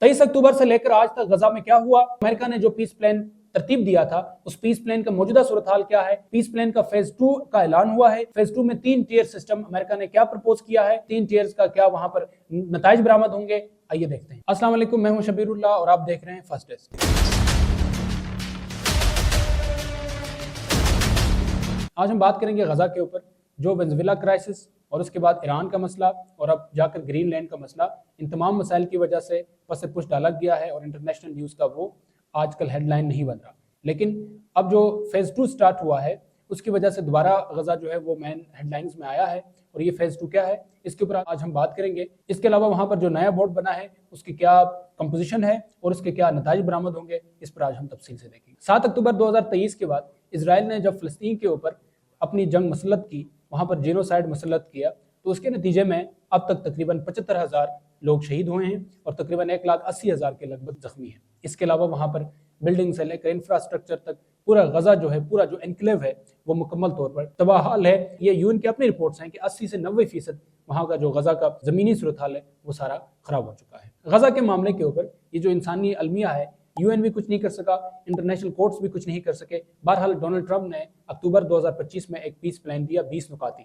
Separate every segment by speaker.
Speaker 1: 23 अक्टूबर से लेकर आज तक गजा में क्या हुआ, अमेरिका ने जो पीस प्लान तरतीब दिया था उस पीस प्लान का मौजूदा सूरत हाल क्या है, पीस प्लान का फेज 2 का ऐलान हुआ है, फेज 2 में 3 टियर सिस्टम अमेरिका ने क्या प्रपोज किया है, 3 टियर्स का क्या वहां पर नताइज बरामद होंगे, आइए देखते हैं। अस्सलाम वालेकुम, मैं हूं शबीरुल्लाह और आप देख रहे हैं फर्स्ट डेस्क। आज हम बात करेंगे गजा के ऊपर, जो वेनेजुएला क्राइसिस और उसके बाद ईरान का मसला और अब जाकर ग्रीनलैंड का मसला, इन तमाम मसाइल की वजह से पस पुश डाला गया है और इंटरनेशनल न्यूज़ का वो आजकल हेडलाइन नहीं बन रहा। लेकिन अब जो फेज़ 2 स्टार्ट हुआ है उसकी वजह से दोबारा गजा जो है वो मेन हेडलाइंस में आया है और ये फेज़ 2 क्या है इसके ऊपर आज हम बात करेंगे। इसके अलावा वहाँ पर जो नया बोर्ड बना है उसकी क्या कंपोजिशन है और उसके क्या नताइज बरामद होंगे, इस पर आज हम तफसील से देखेंगे। 7 अक्टूबर 2023 के बाद इसराइल ने जब फ़लस्तीन के ऊपर अपनी जंग मसलत की, वहाँ पर जेनोसाइड मसलत किया, तो उसके नतीजे में अब तक तकरीबन 75,000 लोग शहीद हुए हैं और तकरीबन 1,80,000 के लगभग जख्मी हैं। इसके अलावा वहाँ पर बिल्डिंग से लेकर इंफ्रास्ट्रक्चर तक पूरा गजा जो है, पूरा जो एनक्लेव है वो मुकम्मल तौर पर तबाह हाल है। ये यूएन की अपनी रिपोर्ट्स हैं कि 80 से 90% वहाँ का जो गजा का ज़मीनी सूरत हाल है वो सारा ख़राब हो चुका है। गजा के मामले के ऊपर ये जो इंसानी अलमिया है, यूएन भी कुछ नहीं कर सका, इंटरनेशनल कोर्ट्स भी कुछ नहीं कर सके। बहरहाल डोनाल्ड ट्रंप ने अक्टूबर 2025 में एक पीस प्लान दिया 20 नुकाती।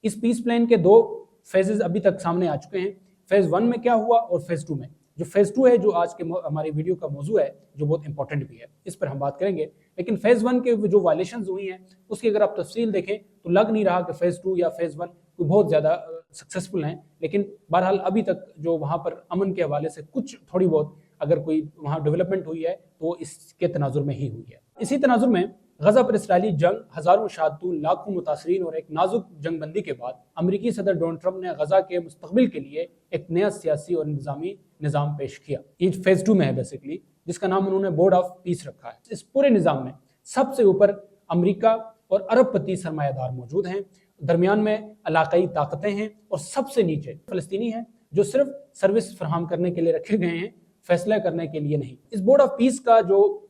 Speaker 1: इस पीस प्लान के 2 फेजेस अभी तक सामने आ चुके हैं। फेज़ 1 में क्या हुआ और फेज़ 2 में। जो फेज़ 2 है, जो आज के हमारी वीडियो का मौजू है, जो बहुत इंपॉर्टेंट भी है, इस पर हम बात करेंगे। लेकिन फेज़ 1 के जो वायलेशंस हुई हैं उसकी अगर आप तफसील देखें तो लग नहीं रहा कि फेज़ 2 या फेज़ 1 कोई बहुत ज़्यादा सक्सेसफुल हैं। लेकिन बहरहाल अभी तक जो वहाँ पर अमन के हवाले से कुछ थोड़ी बहुत अगर कोई वहाँ डेवलपमेंट हुई है तो इसके तनाजुर में ही हुई है। इसी तनाजुर में गजा पर इसराइली जंग, हज़ारों शहादतून, लाखों मुतासरीन और एक नाजुक जंगबंदी के बाद अमरीकी सदर डोनाल्ड ट्रंप ने गजा के मुस्तकबिल के लिए एक नया सियासी और निज़ामी निज़ाम पेश किया। ये फेज़ 2 में है बेसिकली, जिसका नाम उन्होंने बोर्ड ऑफ पीस रखा है। इस पूरे निज़ाम में सबसे ऊपर अमरीका और अरबपति सरमायादार मौजूद हैं, दरमियान में इलाकाई ताकतें हैं और सबसे नीचे फ़लस्तीनी हैं जो सिर्फ सर्विस फराहम करने के लिए रखे गए हैं, फैसला करने के लिए नहीं। इस बोर्ड ऑफ पीस का जो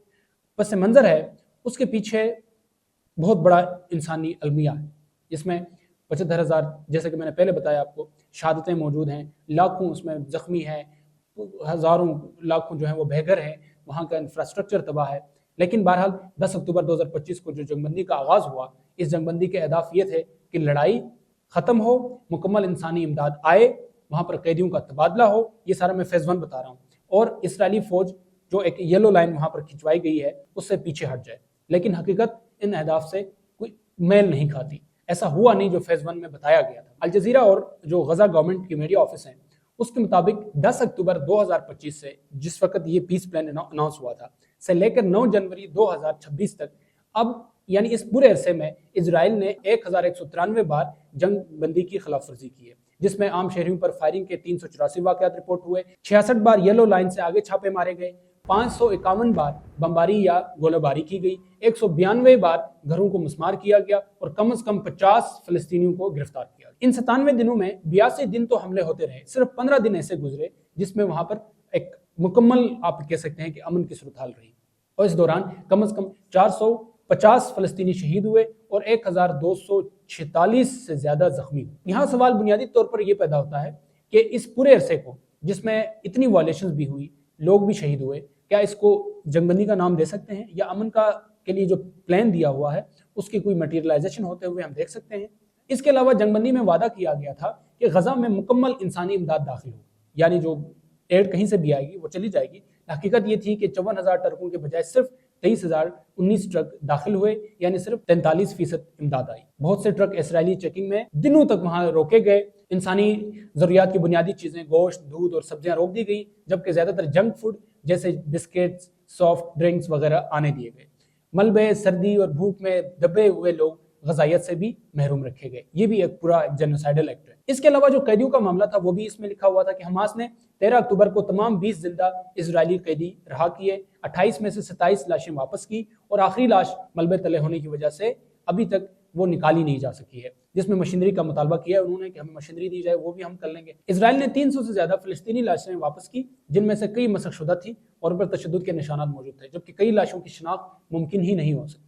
Speaker 1: पस मंज़र है उसके पीछे बहुत बड़ा इंसानी अलमिया है, जिसमें 75,000, जैसे कि मैंने पहले बताया आपको, शहादतें मौजूद हैं, लाखों उसमें ज़ख्मी हैं, हज़ारों लाखों जो हैं वो बेघर हैं, वहाँ का इंफ्रास्ट्रक्चर तबाह है। लेकिन बहरहाल 10 अक्टूबर 2025 को जो जंगबंदी का आगाज़ हुआ, इस जंगबंदी के अहदाफ ये थे कि लड़ाई ख़त्म हो, मुकम्मल इंसानी इमदाद आए, वहाँ पर कैदियों का तबादला हो। ये सारा मैं फेज़ 1 बता रहा हूँ और इसराइली फ़ौज जो एक येलो लाइन वहाँ पर खिंचवाई गई है उससे पीछे हट जाए। लेकिन हकीकत इन अहदाफ से कोई मेल नहीं खाती। ऐसा हुआ नहीं जो फेज़ 1 में बताया गया था। अल जज़ीरा और जो गजा गवर्नमेंट की मीडिया ऑफिस हैं उसके मुताबिक 10 अक्टूबर 2025 से, जिस वक्त ये पीस प्लान अनाउंस हुआ था, से लेकर 9 जनवरी 2026 तक, अब यानी इस पूरे अरसे में इजराइल ने 1193 बार जंग बंदी की खिलाफ वर्जी की है, जिसमें आम शहरियों पर फायरिंग के 384 वाक़यात रिपोर्ट हुए, 66 बार येलो लाइन से आगे छापे मारे गए, 551 बार बमबारी या गोलाबारी की गई, 192 बार घरों को मुस्मार किया गया और कम से कम 50 फ़लस्तीनियों को गिरफ्तार किया। इन 97 दिनों में 82 दिन तो हमले होते रहे, सिर्फ 15 दिन ऐसे गुजरे जिसमें वहाँ पर एक मुकम्मल, आप कह सकते हैं कि अमन की सूरत हाल रही। और इस दौरान कम से कम 450 फ़लस्तीनी शहीद हुए और 1246 से ज़्यादा जख्मी हुए। यहाँ सवाल बुनियादी तौर पर यह पैदा होता है कि इस पूरे अरसे को, जिसमें इतनी वायलेशंस भी हुई, लोग भी शहीद हुए, क्या इसको जंगबंदी का नाम दे सकते हैं या अमन का के लिए जो प्लान दिया हुआ है उसकी कोई मटीरियलाइजेशन होते हुए हम देख सकते हैं? इसके अलावा जंगबंदी में वादा किया गया था कि गजा में मुकम्मल इंसानी इमदाद दाखिल हो, यानी जो एड कहीं से भी आएगी वो चली जाएगी। हकीकत ये थी कि 54,000 ट्रकों के बजाय सिर्फ 23,019 ट्रक दाखिल हुए, यानी सिर्फ 43% इमदाद आई। बहुत से ट्रक इसराइली चेकिंग में दिनों तक वहाँ रोके गए, इंसानी ज़रूरियात की बुनियादी चीज़ें, गोश्त, दूध और सब्जियां रोक दी गई, जबकि ज़्यादातर जंक फूड जैसे बिस्किट्स, सॉफ्ट ड्रिंक्स वगैरह आने दिए गए। मलबे, सर्दी और भूख में दबे हुए लोग गजायत से भी महरूम रखे गए। ये भी एक पूरा जेनोसाइडल एक्ट है। इसके अलावा जो कैदियों का मामला था वो भी इसमें लिखा हुआ था कि हमास ने 13 अक्टूबर को तमाम 20 जिंदा इजरायली कैदी रहा किए, 28 में से 27 लाशें वापस की और आखिरी लाश मलबे तले होने की वजह से अभी तक वो निकाली नहीं जा सकी है, जिसमें मशीनरी का मुतालबा किया उन्होंने कि हमें मशीनरी दी जाए, वो भी हम कर लेंगे। इजराइल ने 300 से ज़्यादा फ़लस्तीनी लाशें वापस की, जिनमें से कई मसखशुदा थी और उन पर तशद्दुद के निशानात मौजूद थे, जबकि कई लाशों की शिनाख्त मुमकिन ही नहीं हो सकती।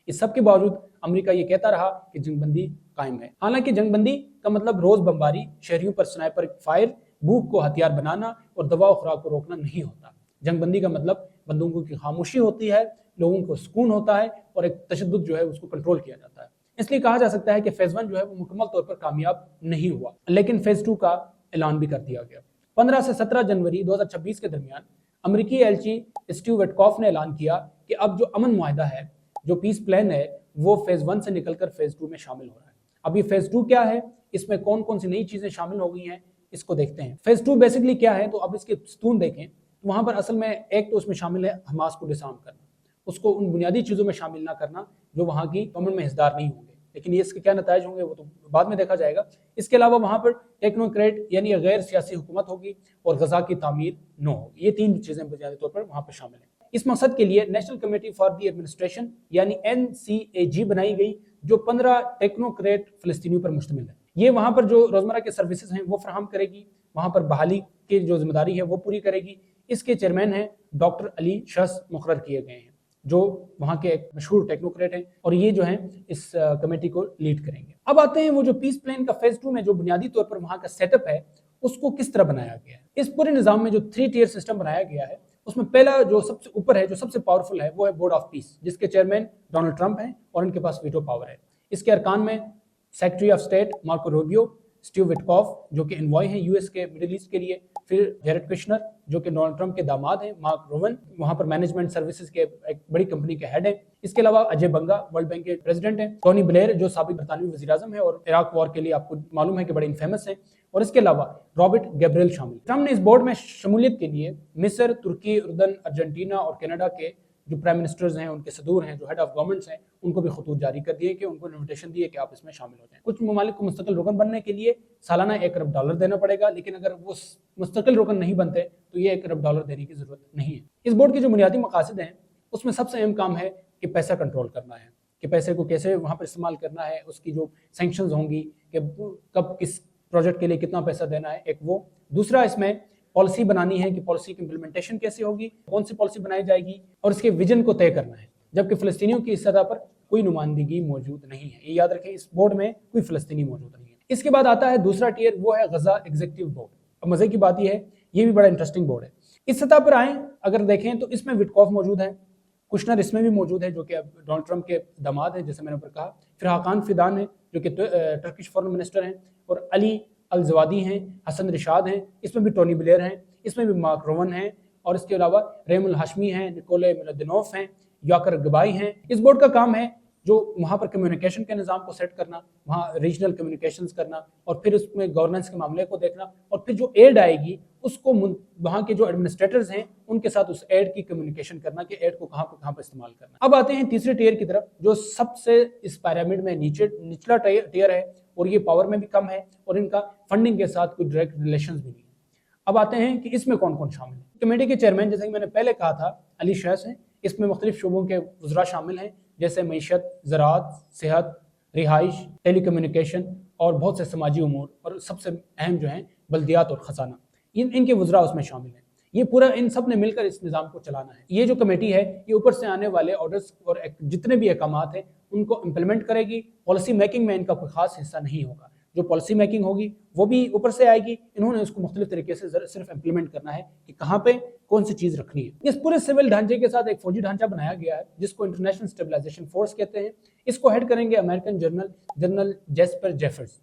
Speaker 1: इस सब के बावजूद अमेरिका ये कहता रहा कि जंगबंदी कायम है। हालांकि जंगबंदी का मतलब रोज़ बमबारी, शहरियों पर स्नाइपर फायर भूख को हथियार बनाना और दवा और खुराक को रोकना नहीं होता। जंग बंदी का मतलब बंदूकों की खामोशी होती है, लोगों को सुकून होता है और एक तशद्दुद जो है उसको कंट्रोल किया जाता है। इसलिए कहा जा सकता है कि फेज़ 1 जो है वो मुकम्मल तौर पर कामयाब नहीं हुआ, लेकिन फेज़ 2 का ऐलान भी कर दिया गया। 15 से 17 जनवरी 2026 के दरमियान अमेरिकी एलची स्टीव विटकॉफ ने ऐलान किया कि अब जो अमन मुआहदा है, जो पीस प्लान है, वो फेज़ 1 से निकलकर फेज़ 2 में शामिल हो रहा है। अब ये फेज़ 2 क्या है, इसमें कौन कौन सी नई चीज़ें शामिल हो गई हैं, इसको देखते हैं। फेज़ 2 बेसिकली क्या है, तो अब इसके सतून देखें। वहाँ पर असल में एक तो उसमें शामिल है हमास को डिसआर्म करना, उसको उन बुनियादी चीज़ों में शामिल ना करना जो वहाँ की अमन में हिस्सेदार नहीं होंगे, लेकिन ये इसके क्या नताइज होंगे वो तो बाद में देखा जाएगा। इसके अलावा वहाँ पर टेक्नोक्रेट यानी गैर सियासी हुकूमत होगी और गजा की तामीर न होगी। ये 3 चीज़ें बुनियादी तौर पर वहाँ पर शामिल हैं। इस मकसद के लिए national committee for the administration यानी NCAG बनाई गई, जो 15 टेक्नोक्रेट फ़लस्तीनियों पर मुश्तमिल है। ये वहाँ पर जो रोज़मर्रा के सर्विसेज हैं वो फराहम करेगी, वहाँ पर बहाली की जो जिम्मेदारी है वो पूरी करेगी। इसके चेयरमैन हैं डॉक्टर अली शख्स मुकर्रर किए गए हैं, जो वहाँ के एक मशहूर टेक्नोक्रेट हैं, और ये जो हैं इस कमेटी को लीड करेंगे। अब आते हैं वो जो पीस प्लान का फेज़ 2 में जो बुनियादी तौर पर वहाँ का सेटअप है उसको किस तरह बनाया गया है। इस पूरे निज़ाम में जो 3 टियर सिस्टम बनाया गया है, उसमें पहला जो सबसे ऊपर है, जो सबसे पावरफुल है, वो है बोर्ड ऑफ पीस, जिसके चेयरमैन डोनाल्ड ट्रंप हैं और उनके पास वीटो पावर है। इसके अरकान में secretary of state Marco Rubio, Steve Witkoff जो कि एनवॉय हैं यूएस के मिडिल ईस्ट के लिए, फिर जेरेड कुशनर जो कि डोनाल्ड ट्रंप के दामाद हैं, मार्क रोवन वहाँ पर मैनेजमेंट सर्विसेज के एक बड़ी कंपनी के हेड हैं। इसके अलावा अजय बंगा वर्ल्ड बैंक के प्रेसिडेंट हैं, टोनी ब्लेयर जो साबिक बरतानवी वज़ीर-ए-आज़म है और इराक वॉर के लिए आपको मालूम है कि बड़े इनफेमस हैं, और इसके अलावा रॉबर्ट गैब्रियल शामिल। ट्रंप ने इस बोर्ड में शमूलियत के लिए मिस्र, तुर्की, उर्दन, अर्जेंटीना और कनाडा के जो प्राइम मिनिस्टर्स हैं, उनके सदूर हैं, जो हेड ऑफ गवर्नमेंट्स हैं, उनको भी खतूत जारी कर दिए कि उनको इन्विटेशन दिए कि आप इसमें शामिल हो जाएं। कुछ ममालिक को मुस्तकिल रुकन बनने के लिए सालाना $1 अरब देना पड़ेगा, लेकिन अगर वो मुस्तकिल रुकन नहीं बनते तो ये $1 अरब देने की ज़रूरत नहीं है। इस बोर्ड के जो बुनियादी मकासद हैं उसमें सबसे अहम काम है कि पैसा कंट्रोल करना है, कि पैसे को कैसे वहाँ पर इस्तेमाल करना है, उसकी जो सैंक्शंस होंगी कि कब किस प्रोजेक्ट के लिए कितना पैसा देना है, एक वो। दूसरा इसमें पॉलिसी बनानी है कि पॉलिसी की इम्प्लीमेंटेशन कैसे होगी, कौन सी पॉलिसी बनाई जाएगी, और इसके विजन को तय करना है, जबकि फ़लस्तीनियों की इस सतह पर कोई नुमाइंदगी मौजूद नहीं है। ये याद रखें, इस बोर्ड में कोई फ़लस्तीनी मौजूद नहीं है। इसके बाद आता है दूसरा टियर, वो है गजा एग्जीक्यूटिव बोर्ड। अब मज़े की बात यह है, ये भी बड़ा इंटरेस्टिंग बोर्ड है। इस सतह पर आएँ अगर देखें तो इसमें विटकॉफ मौजूद है, कुशनर इसमें भी मौजूद है जो कि डोनाल्ड ट्रंप के दामाद हैं, जैसे मैंने ऊपर कहा, फिर हाकान फिदान है जो कि टर्किश फॉरेन मिनिस्टर हैं, और अली अल जवादी हैं, हसन रिशाद हैं, इसमें भी टोनी ब्लेयर हैं, इसमें भी मार्क रोवन हैं, और इसके अलावा रेमुल हाशमी हैं, निकोले मिलदिनोफ हैं, याकर गबाई हैं। इस बोर्ड का काम है जो वहाँ पर कम्युनिकेशन के निज़ाम को सेट करना, वहाँ रीजनल कम्युनिकेशंस करना, और फिर उसमें गवर्नेंस के मामले को देखना, और फिर जो एड आएगी उसको वहाँ के जो एडमिनिस्ट्रेटर्स हैं उनके साथ उस एड की कम्युनिकेशन करना कि एड को कहाँ पर इस्तेमाल करना। अब आते हैं तीसरे टियर की तरफ, जो सबसे इस पिरामिड में निचला टियर है, और ये पावर में भी कम है, और इनका फंडिंग के साथ कोई डायरेक्ट रिलेशंस भी नहीं है। अब आते हैं कि इसमें कौन कौन शामिल है। कमेटी के चेयरमैन जैसे कि मैंने पहले कहा था अली शख्स हैं, इसमें मुख्तलिफ शोबों के वज़रा शामिल हैं, जैसे मईशत, ज़राअत, सेहत, रिहाइश, टेलीकम्युनिकेशन और बहुत से समाजी उमूर, और सबसे अहम जो हैं बल्दियात और ख़जाना, इनके वज़रा उसमें शामिल हैं। ये पूरा इन सब ने मिलकर इस निज़ाम को चलाना है। ये जो कमेटी है ये ऊपर से आने वाले ऑर्डर्स और जितने भी अहकामात हैं उनको इम्प्लीमेंट करेगी। पॉलिसी मेकिंग में इनका कोई खास हिस्सा नहीं होगा, जो पॉलिसी मेकिंग होगी वो भी ऊपर से आएगी, इन्होंने उसको मुख्तलिफ तरीके से सिर्फ इम्प्लीमेंट करना है कि कहाँ पे कौन सी चीज़ रखनी है। इस पूरे सिविल ढांचे के साथ एक फौजी ढांचा बनाया गया है जिसको इंटरनेशनल स्टेबलाइजेशन फोर्स कहते हैं। इसको हेड करेंगे अमेरिकन जनरल जेस्पर जेफर्स।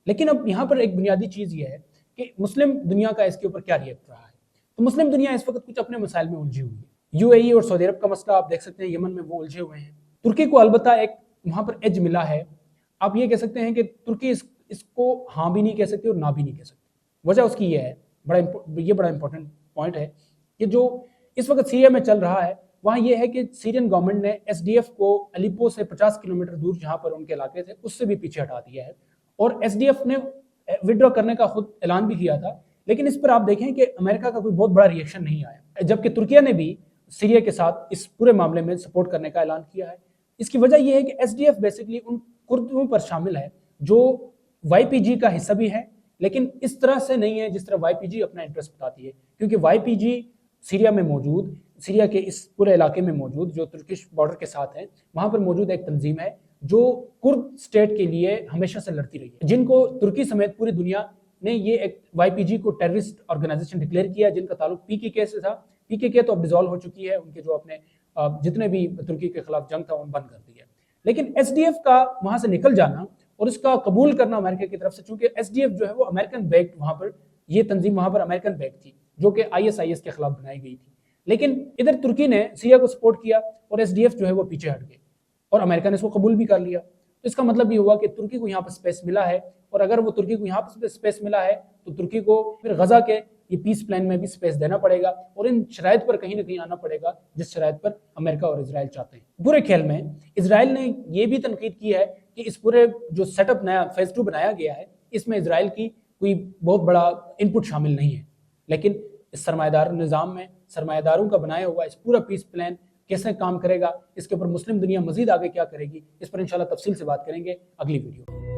Speaker 1: लेकिन अब यहाँ पर एक बुनियादी चीज़ ये है कि मुस्लिम दुनिया का इसके ऊपर क्या रिएक्ट रहा है। तो मुस्लिम दुनिया इस वक्त कुछ अपने मसाइल में उलझी हुई है। UAE और सऊदी अरब का मसला आप देख सकते हैं, यमन में वो उलझे हुए हैं। तुर्की को अलबत्ता एक वहाँ पर एज मिला है। आप ये कह सकते हैं कि तुर्की इसको हाँ भी नहीं कह सकती और ना भी नहीं कह सकती। वजह उसकी ये है, बड़ा इंपॉर्टेंट पॉइंट है कि जो इस वक्त सीरिया में चल रहा है वहाँ ये है कि सीरियन गवर्नमेंट ने SDF को अलीपो से 50 किलोमीटर दूर जहाँ पर उनके इलाके थे उससे भी पीछे हटा दिया है, और SDF ने विड्रॉ करने का खुद ऐलान भी किया था। लेकिन इस पर आप देखें कि अमेरिका का कोई बहुत बड़ा रिएक्शन नहीं आया, जबकि तुर्किया ने भी सीरिया के साथ इस पूरे मामले में सपोर्ट करने का ऐलान किया है। इसकी वजह यह है कि SDF बेसिकली उन कुर्दों पर शामिल है जो YPG का हिस्सा भी है, लेकिन इस तरह से नहीं है जिस तरह YPG अपना इंटरेस्ट बताती है, क्योंकि YPG सीरिया में मौजूद, सीरिया के इस पूरे इलाके में मौजूद जो तुर्किश बॉर्डर के साथ है, वहाँ पर मौजूद एक तंजीम है जो कुर्द स्टेट के लिए हमेशा से लड़ती रही है, जिनको तुर्की समेत पूरी दुनिया نے یہ ایک YPG کو ٹیررسٹ آرگنائزیشن ڈکلیئر کیا جن کا تعلق PKK سے تھا. PKK تو اب ڈیزالو ہو چکی ہے, ان کے جو اپنے جتنے بھی ترکی کے خلاف جنگ تھا ان بند کر دی ہے. لیکن SDF کا وہاں سے نکل جانا اور اس کا قبول کرنا امریکہ کی طرف سے, چونکہ SDF جو ہے وہ امریکن بیکڈ, وہاں پر یہ تنظیم وہاں پر امریکن بیکڈ تھی جو کہ ISIS کے خلاف بنائی گئی تھی. لیکن ادھر ترکی نے سیریا کو سپورٹ کیا اور SDF جو ہے وہ پیچھے ہٹ گئے اور امریکہ نے اس کو قبول بھی کر لیا. تو اس کا مطلب یہ ہوا کہ ترکی کو یہاں پر سپیس ملا ہے, اور اگر وہ ترکی کو یہاں پر سپیس ملا ہے تو ترکی کو پھر غزہ کے یہ پیس پلان میں بھی سپیس دینا پڑے گا, اور ان شرائط پر کہیں نہ کہیں آنا پڑے گا جس شرائط پر امریکہ اور اسرائیل چاہتے ہیں. برے خیال میں اسرائیل نے یہ بھی تنقید کی ہے کہ اس پورے جو سیٹ اپ نیا فیز 2 بنایا گیا ہے اس میں اسرائیل کی کوئی بہت بڑا ان پٹ شامل نہیں ہے, لیکن اس سرمایہ دار نظام میں سرمایہ داروں کا بنایا ہوا اس پورا پیس پلان کیسے کام کرے گا, اس کے اوپر مسلم دنیا مزید آگے کیا کرے گی, اس پر انشاءاللہ تفصیل سے بات کریں گے اگلی ویڈیو.